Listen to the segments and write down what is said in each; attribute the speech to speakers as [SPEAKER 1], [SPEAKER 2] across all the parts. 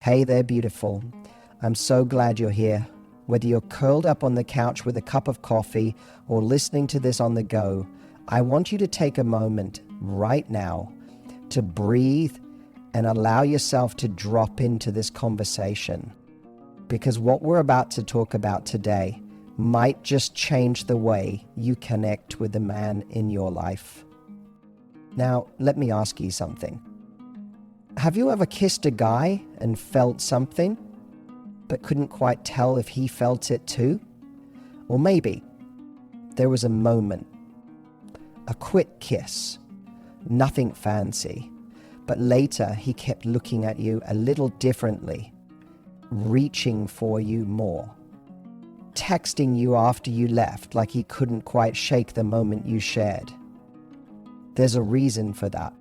[SPEAKER 1] Hey there, beautiful. I'm so glad you're here. Whether you're curled up on the couch with a cup of coffee or listening to this on the go, I want you to take a moment right now to breathe and allow yourself to drop into this conversation. Because what we're about to talk about today might just change the way you connect with the man in your life. Now, let me ask you something. Have you ever kissed a guy and felt something, but couldn't quite tell if he felt it too? Or maybe there was a moment, a quick kiss, nothing fancy, but later he kept looking at you a little differently, reaching for you more, texting you after you left like he couldn't quite shake the moment you shared. There's a reason for that.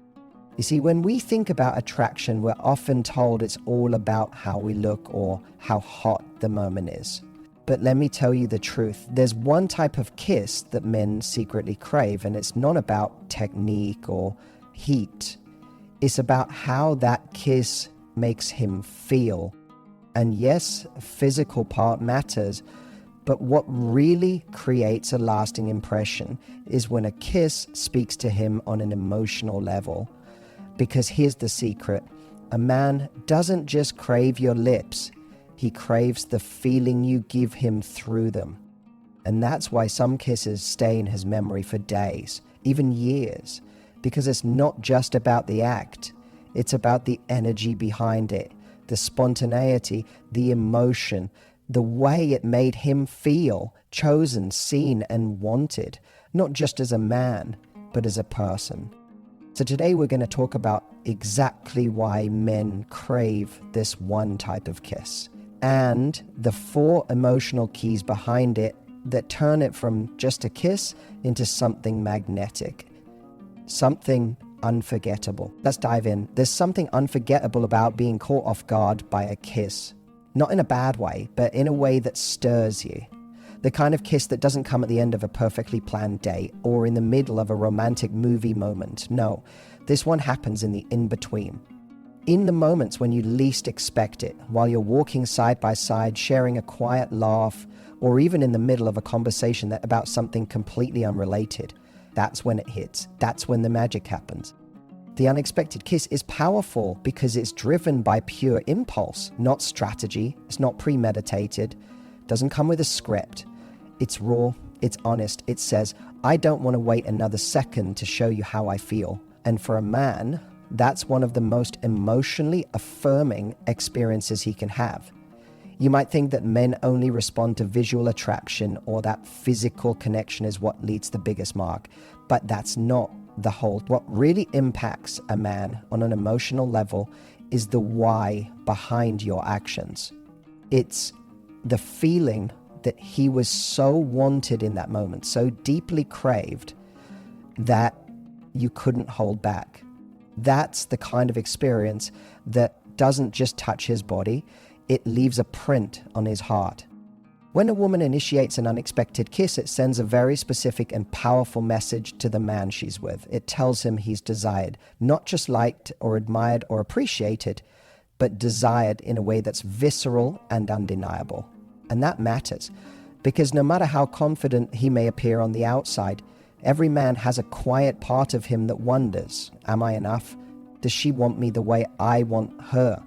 [SPEAKER 1] You see, when we think about attraction, we're often told it's all about how we look or how hot the moment is. But let me tell you the truth. There's one type of kiss that men secretly crave, and it's not about technique or heat. It's about how that kiss makes him feel. And yes, a physical part matters, but what really creates a lasting impression is when a kiss speaks to him on an emotional level. Because here's the secret, a man doesn't just crave your lips, he craves the feeling you give him through them. And that's why some kisses stay in his memory for days, even years, because it's not just about the act, it's about the energy behind it, the spontaneity, the emotion, the way it made him feel chosen, seen, and wanted, not just as a man, but as a person. So today we're going to talk about exactly why men crave this one type of kiss and the 4 emotional keys behind it that turn it from just a kiss into something magnetic, something unforgettable. Let's dive in. There's something unforgettable about being caught off guard by a kiss. Not in a bad way, but in a way that stirs you. The kind of kiss that doesn't come at the end of a perfectly planned date or in the middle of a romantic movie moment. No, this one happens in the in-between. In the moments when you least expect it, while you're walking side by side, sharing a quiet laugh, or even in the middle of a conversation about something completely unrelated. That's when it hits. That's when the magic happens. The unexpected kiss is powerful because it's driven by pure impulse, not strategy. It's not premeditated. Doesn't come with a script. It's raw, it's honest. It says, I don't want to wait another second to show you how I feel. And for a man, that's one of the most emotionally affirming experiences he can have. You might think that men only respond to visual attraction or that physical connection is what leaves the biggest mark, but that's not the whole. What really impacts a man on an emotional level is the why behind your actions. It's the feeling that he was so wanted in that moment, so deeply craved that you couldn't hold back. That's the kind of experience that doesn't just touch his body, it leaves a print on his heart. When a woman initiates an unexpected kiss, it sends a very specific and powerful message to the man she's with. It tells him he's desired, not just liked or admired or appreciated, but desired in a way that's visceral and undeniable. And that matters, because no matter how confident he may appear on the outside, every man has a quiet part of him that wonders, am I enough? Does she want me the way I want her?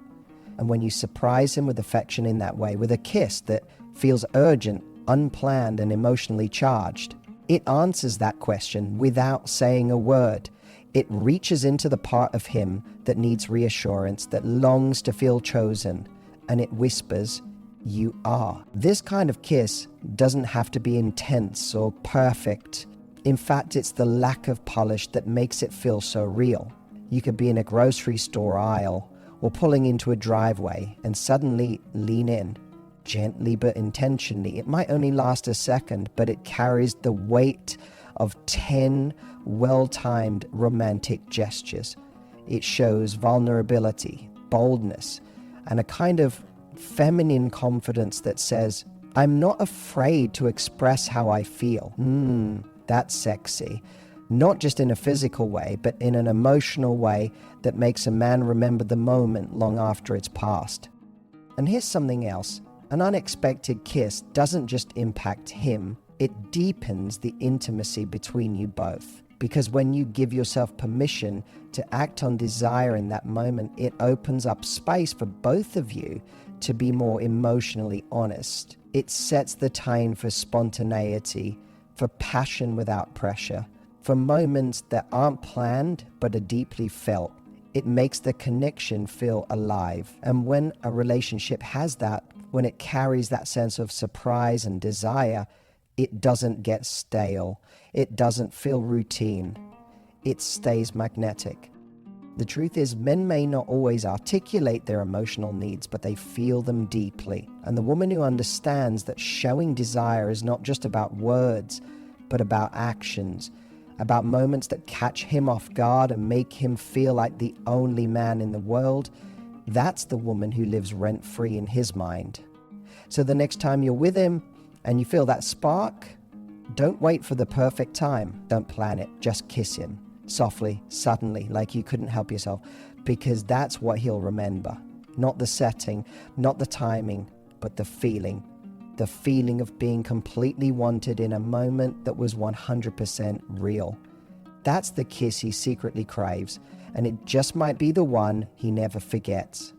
[SPEAKER 1] And when you surprise him with affection in that way, with a kiss that feels urgent, unplanned, and emotionally charged, it answers that question without saying a word. It reaches into the part of him that needs reassurance, that longs to feel chosen, and it whispers, you are. This kind of kiss doesn't have to be intense or perfect. In fact, it's the lack of polish that makes it feel so real. You could be in a grocery store aisle or pulling into a driveway and suddenly lean in, gently but intentionally. It might only last a second, but it carries the weight of 10 well-timed romantic gestures. It shows vulnerability, boldness, and a kind of feminine confidence that says, I'm not afraid to express how I feel. That's sexy. Not just in a physical way, but in an emotional way that makes a man remember the moment long after it's passed. And here's something else. An unexpected kiss doesn't just impact him, it deepens the intimacy between you both. Because when you give yourself permission to act on desire in that moment, it opens up space for both of you to be more emotionally honest. It sets the tone for spontaneity, for passion without pressure, for moments that aren't planned but are deeply felt. It makes the connection feel alive. And when a relationship has that, when it carries that sense of surprise and desire, it doesn't get stale. It doesn't feel routine. It stays magnetic. The truth is, men may not always articulate their emotional needs, but they feel them deeply. And the woman who understands that showing desire is not just about words, but about actions, about moments that catch him off guard and make him feel like the only man in the world, that's the woman who lives rent-free in his mind. So the next time you're with him and you feel that spark, don't wait for the perfect time. Don't plan it. Just kiss him. Softly, suddenly, like you couldn't help yourself. Because that's what he'll remember. Not the setting, not the timing, but the feeling. The feeling of being completely wanted in a moment that was 100% real. That's the kiss he secretly craves, and it just might be the one he never forgets.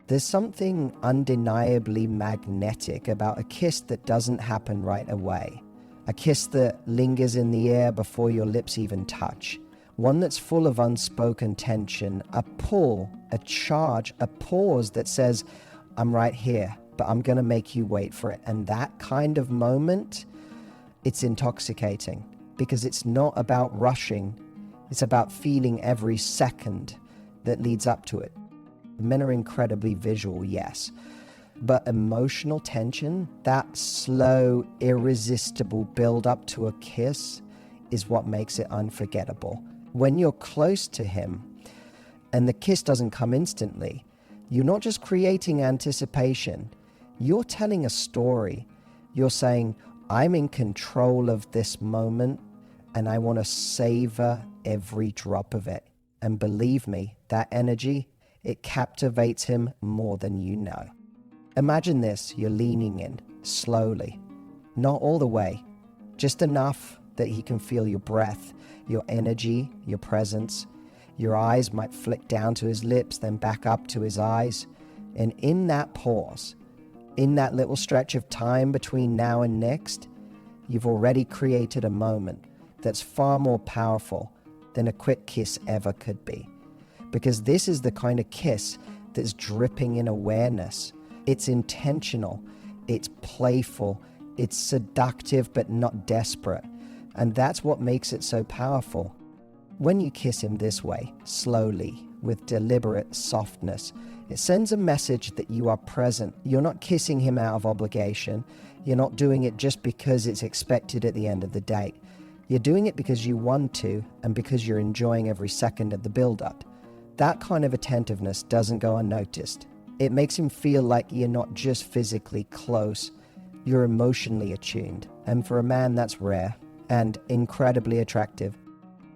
[SPEAKER 1] There's something undeniably magnetic about a kiss that doesn't happen right away. A kiss that lingers in the air before your lips even touch. One that's full of unspoken tension, a pull, a charge, a pause that says, I'm right here, but I'm going to make you wait for it. And that kind of moment, it's intoxicating because it's not about rushing. It's about feeling every second that leads up to it. Men are incredibly visual, yes, but emotional tension, that slow, irresistible build up to a kiss, is what makes it unforgettable. When you're close to him and the kiss doesn't come instantly, you're not just creating anticipation, you're telling a story. You're saying, I'm in control of this moment and I want to savor every drop of it. And believe me, that energy, it captivates him more than you know. Imagine this, you're leaning in, slowly. Not all the way, just enough that he can feel your breath, your energy, your presence. Your eyes might flick down to his lips, then back up to his eyes. And in that pause, in that little stretch of time between now and next, you've already created a moment that's far more powerful than a quick kiss ever could be. Because this is the kind of kiss that's dripping in awareness. It's intentional, it's playful, it's seductive but not desperate. And that's what makes it so powerful. When you kiss him this way, slowly, with deliberate softness, it sends a message that you are present. You're not kissing him out of obligation. You're not doing it just because it's expected at the end of the date. You're doing it because you want to and because you're enjoying every second of the build-up. That kind of attentiveness doesn't go unnoticed. It makes him feel like you're not just physically close, you're emotionally attuned. And for a man, that's rare and incredibly attractive.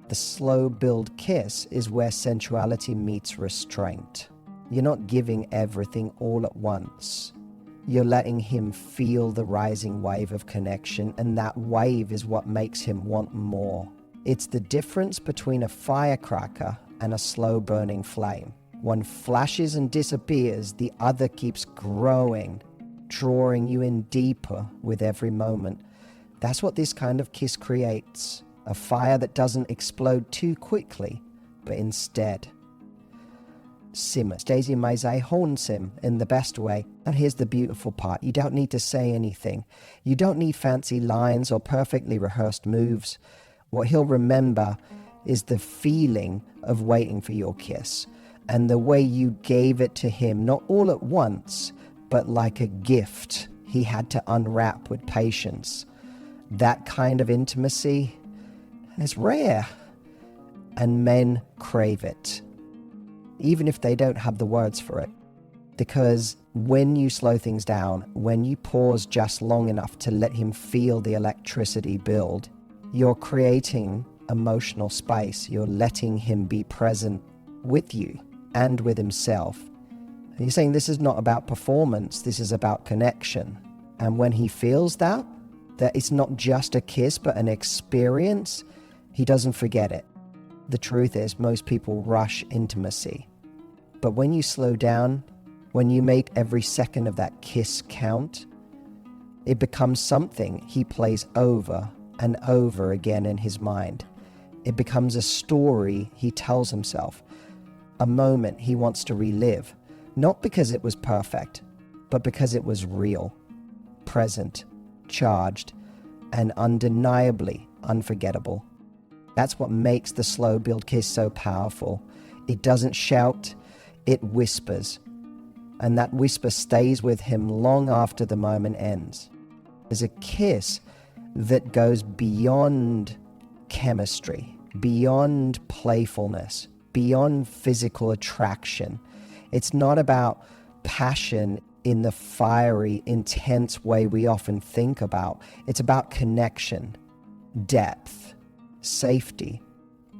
[SPEAKER 1] The slow build kiss is where sensuality meets restraint. You're not giving everything all at once. You're letting him feel the rising wave of connection, and that wave is what makes him want more. It's the difference between a firecracker and a slow burning flame. One flashes and disappears, the other keeps growing, drawing you in deeper with every moment. That's what this kind of kiss creates. A fire that doesn't explode too quickly, but instead simmers. Daisy Maisy haunts him in the best way. And here's the beautiful part. You don't need to say anything. You don't need fancy lines or perfectly rehearsed moves. What he'll remember is the feeling of waiting for your kiss and the way you gave it to him, not all at once, but like a gift he had to unwrap with patience. That kind of intimacy is rare, and men crave it, even if they don't have the words for it. Because when you slow things down, when you pause just long enough to let him feel the electricity build, you're creating emotional space. You're letting him be present with you and with himself. He's saying this is not about performance, this is about connection. And when he feels that it's not just a kiss, but an experience, he doesn't forget it. The truth is, most people rush intimacy. But when you slow down, when you make every second of that kiss count, it becomes something he plays over and over again in his mind. It becomes a story he tells himself, a moment he wants to relive, not because it was perfect, but because it was real, present, charged, and undeniably unforgettable. That's what makes the slow build kiss so powerful. It doesn't shout, it whispers. And that whisper stays with him long after the moment ends. There's a kiss that goes beyond chemistry, beyond playfulness, beyond physical attraction. It's not about passion in the fiery, intense way we often think about. It's about connection, depth, safety,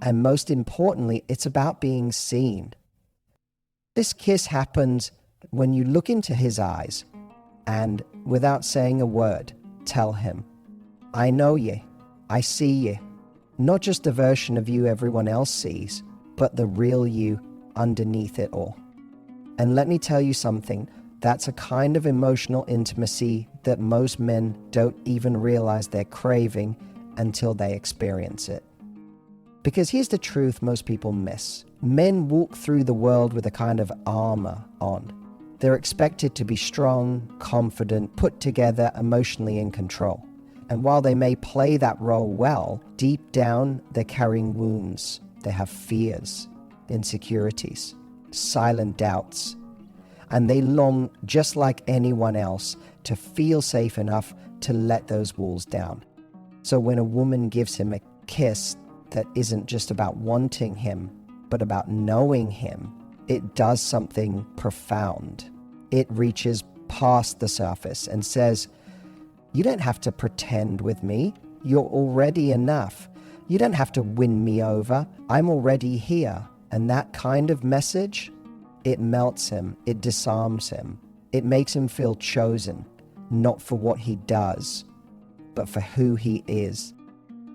[SPEAKER 1] and most importantly, it's about being seen. This kiss happens when you look into his eyes and, without saying a word, tell him, I know you, I see you. Not just the version of you everyone else sees, but the real you underneath it all. And let me tell you something, that's a kind of emotional intimacy that most men don't even realize they're craving until they experience it. Because here's the truth most people miss. Men walk through the world with a kind of armor on. They're expected to be strong, confident, put together, emotionally in control. And while they may play that role well, deep down they're carrying wounds. They have fears, insecurities, silent doubts. And they long, just like anyone else, to feel safe enough to let those walls down. So when a woman gives him a kiss that isn't just about wanting him, but about knowing him, it does something profound. It reaches past the surface and says, you don't have to pretend with me. You're already enough. You don't have to win me over. I'm already here. And that kind of message, it melts him. It disarms him. It makes him feel chosen, not for what he does, but for who he is.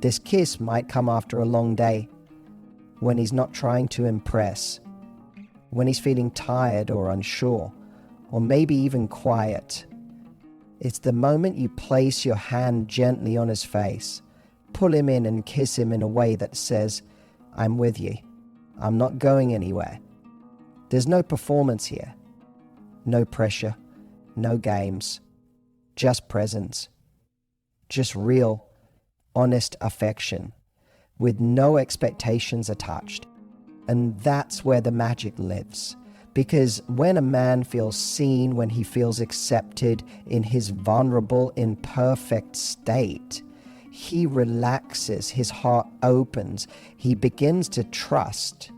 [SPEAKER 1] This kiss might come after a long day, when he's not trying to impress, when he's feeling tired or unsure, or maybe even quiet. It's the moment you place your hand gently on his face, pull him in and kiss him in a way that says, I'm with you. I'm not going anywhere. There's no performance here. No pressure, no games, just presence, just real, honest affection with no expectations attached. And that's where the magic lives. Because when a man feels seen, when he feels accepted in his vulnerable, imperfect state, he relaxes, his heart opens, he begins to trust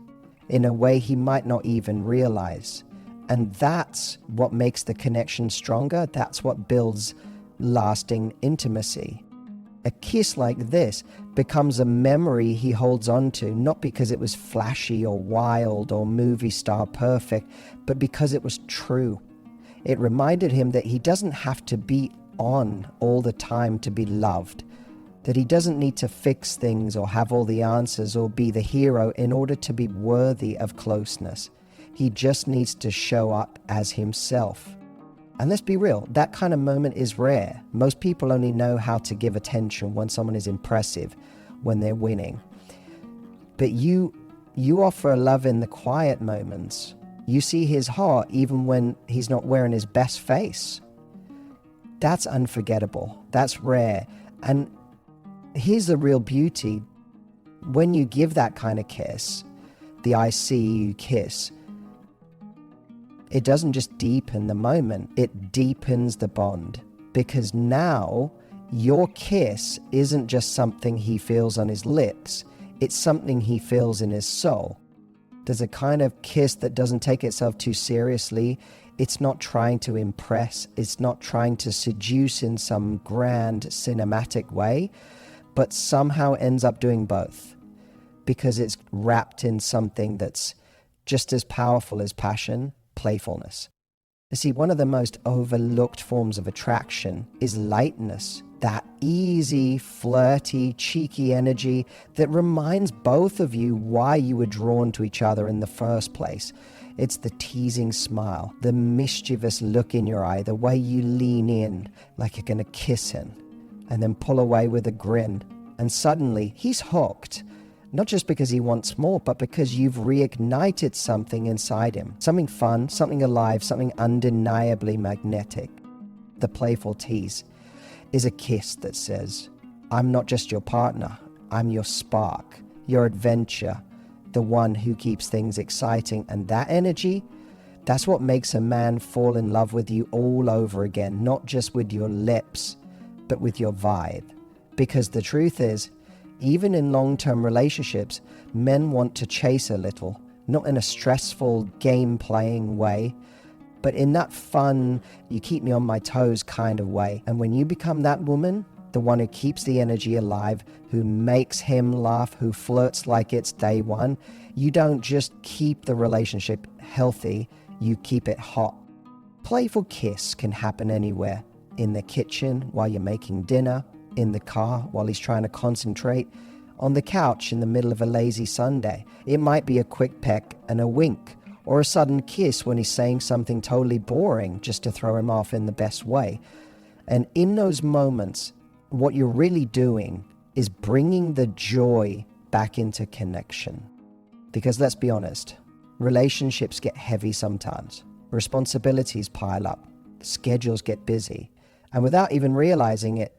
[SPEAKER 1] in a way he might not even realize. And that's what makes the connection stronger. That's what builds lasting intimacy. A kiss like this becomes a memory he holds on to, not because it was flashy or wild or movie star perfect, but because it was true. It reminded him that he doesn't have to be on all the time to be loved, that he doesn't need to fix things or have all the answers or be the hero in order to be worthy of closeness. He just needs to show up as himself. And let's be real, that kind of moment is rare. Most people only know how to give attention when someone is impressive, when they're winning. But you offer love in the quiet moments. You see his heart even when he's not wearing his best face. That's unforgettable. That's rare. And here's the real beauty. When you give that kind of kiss, the I see you kiss, it doesn't just deepen the moment, it deepens the bond. Because now your kiss isn't just something he feels on his lips, it's something he feels in his soul. There's a kind of kiss that doesn't take itself too seriously. It's not trying to impress, it's not trying to seduce in some grand cinematic way, but somehow ends up doing both. Because it's wrapped in something that's just as powerful as passion, playfulness. You see, one of the most overlooked forms of attraction is lightness. That easy, flirty, cheeky energy that reminds both of you why you were drawn to each other in the first place. It's the teasing smile, the mischievous look in your eye, the way you lean in like you're going to kiss him and then pull away with a grin. And suddenly he's hooked, not just because he wants more, but because you've reignited something inside him. Something fun, something alive, something undeniably magnetic. The playful tease is a kiss that says, I'm not just your partner, I'm your spark, your adventure, the one who keeps things exciting. And that energy, that's what makes a man fall in love with you all over again, not just with your lips, but with your vibe. Because the truth is, even in long-term relationships, men want to chase a little, not in a stressful, game-playing way, but in that fun, you keep me on my toes kind of way. And when you become that woman, the one who keeps the energy alive, who makes him laugh, who flirts like it's day one, you don't just keep the relationship healthy, you keep it hot. Playful kiss can happen anywhere. In the kitchen while you're making dinner, in the car while he's trying to concentrate, on the couch in the middle of a lazy Sunday. It might be a quick peck and a wink, or a sudden kiss when he's saying something totally boring just to throw him off in the best way. And in those moments, what you're really doing is bringing the joy back into connection. Because let's be honest, relationships get heavy sometimes. Responsibilities pile up, schedules get busy. And without even realizing it,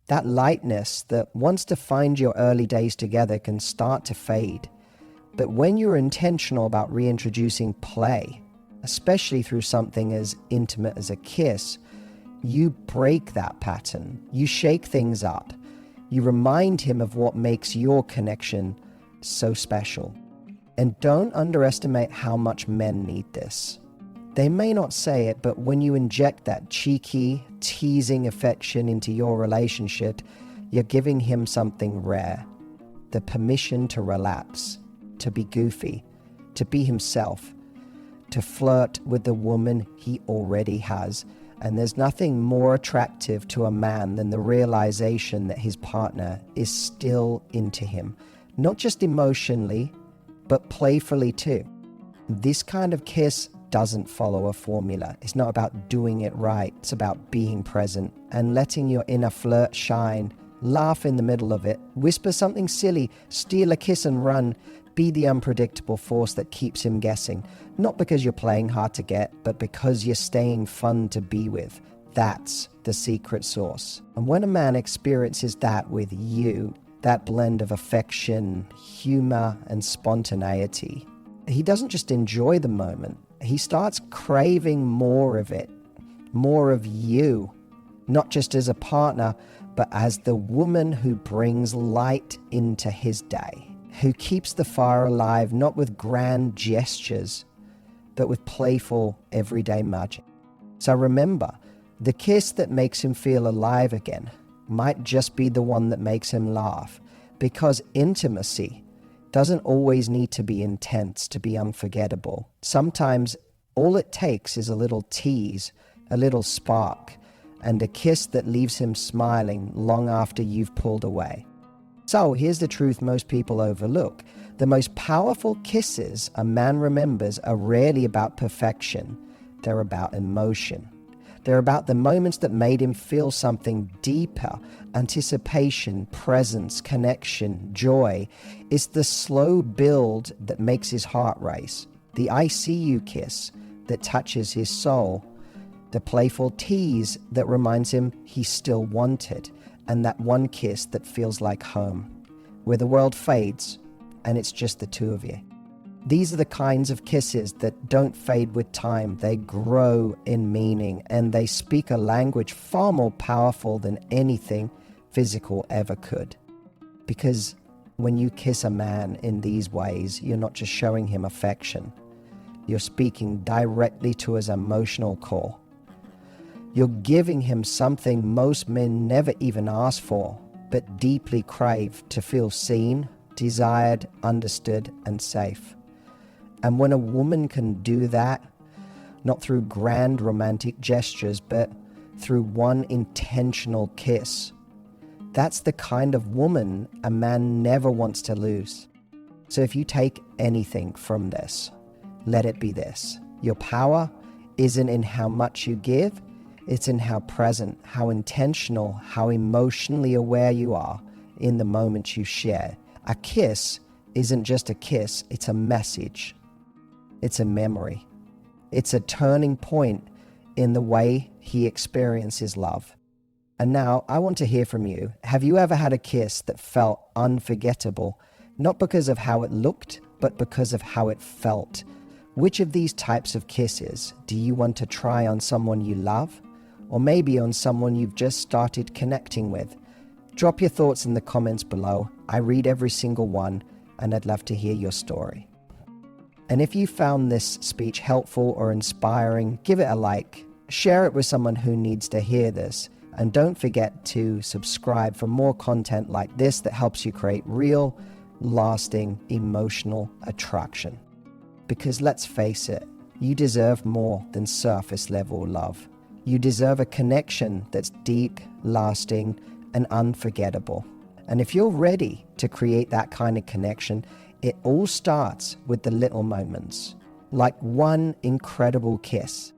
[SPEAKER 1] that lightness that wants to find your early days together can start to fade. But when you're intentional about reintroducing play, especially through something as intimate as a kiss, you break that pattern. You shake things up. You remind him of what makes your connection so special. And don't underestimate how much men need this. They may not say it, but when you inject that cheeky, teasing affection into your relationship, you're giving him something rare. The permission to relapse, to be goofy, to be himself, to flirt with the woman he already has. And there's nothing more attractive to a man than the realization that his partner is still into him, not just emotionally, but playfully too. This kind of kiss doesn't follow a formula. It's not about doing it right. It's about being present and letting your inner flirt shine. Laugh in the middle of it. Whisper something silly. Steal a kiss and run. Be the unpredictable force that keeps him guessing. Not because you're playing hard to get, but because you're staying fun to be with. That's the secret sauce. And when a man experiences that with you, that blend of affection, humor, and spontaneity, he doesn't just enjoy the moment. He starts craving more of it, more of you, not just as a partner, but as the woman who brings light into his day, who keeps the fire alive, not with grand gestures, but with playful, everyday magic. So remember, the kiss that makes him feel alive again might just be the one that makes him laugh, because intimacy doesn't always need to be intense to be unforgettable. Sometimes all it takes is a little tease, a little spark, and a kiss that leaves him smiling long after you've pulled away. So here's the truth most people overlook. The most powerful kisses a man remembers are rarely about perfection. They're about emotion. They're about the moments that made him feel something deeper: anticipation, presence, connection, joy. It's the slow build that makes his heart race, the I see you kiss that touches his soul, the playful tease that reminds him he's still wanted, and that one kiss that feels like home, where the world fades and it's just the two of you. These are the kinds of kisses that don't fade with time. They grow in meaning, and they speak a language far more powerful than anything physical ever could. Because when you kiss a man in these ways, you're not just showing him affection. You're speaking directly to his emotional core. You're giving him something most men never even ask for, but deeply crave: to feel seen, desired, understood, and safe. And when a woman can do that, not through grand romantic gestures, but through one intentional kiss. That's the kind of woman a man never wants to lose. So if you take anything from this, let it be this. Your power isn't in how much you give, it's in how present, how intentional, how emotionally aware you are in the moments you share. A kiss isn't just a kiss, it's a message. It's a memory. It's a turning point in the way he experiences love. And now I want to hear from you. Have you ever had a kiss that felt unforgettable, not because of how it looked, but because of how it felt? Which of these types of kisses do you want to try on someone you love, or maybe on someone you've just started connecting with? Drop your thoughts in the comments below. I read every single one, and I'd love to hear your story. And if you found this speech helpful or inspiring, give it a like. Share it with someone who needs to hear this. And don't forget to subscribe for more content like this that helps you create real, lasting, emotional attraction. Because let's face it, you deserve more than surface level love. You deserve a connection that's deep, lasting, and unforgettable. And if you're ready to create that kind of connection, it all starts with the little moments, like one incredible kiss.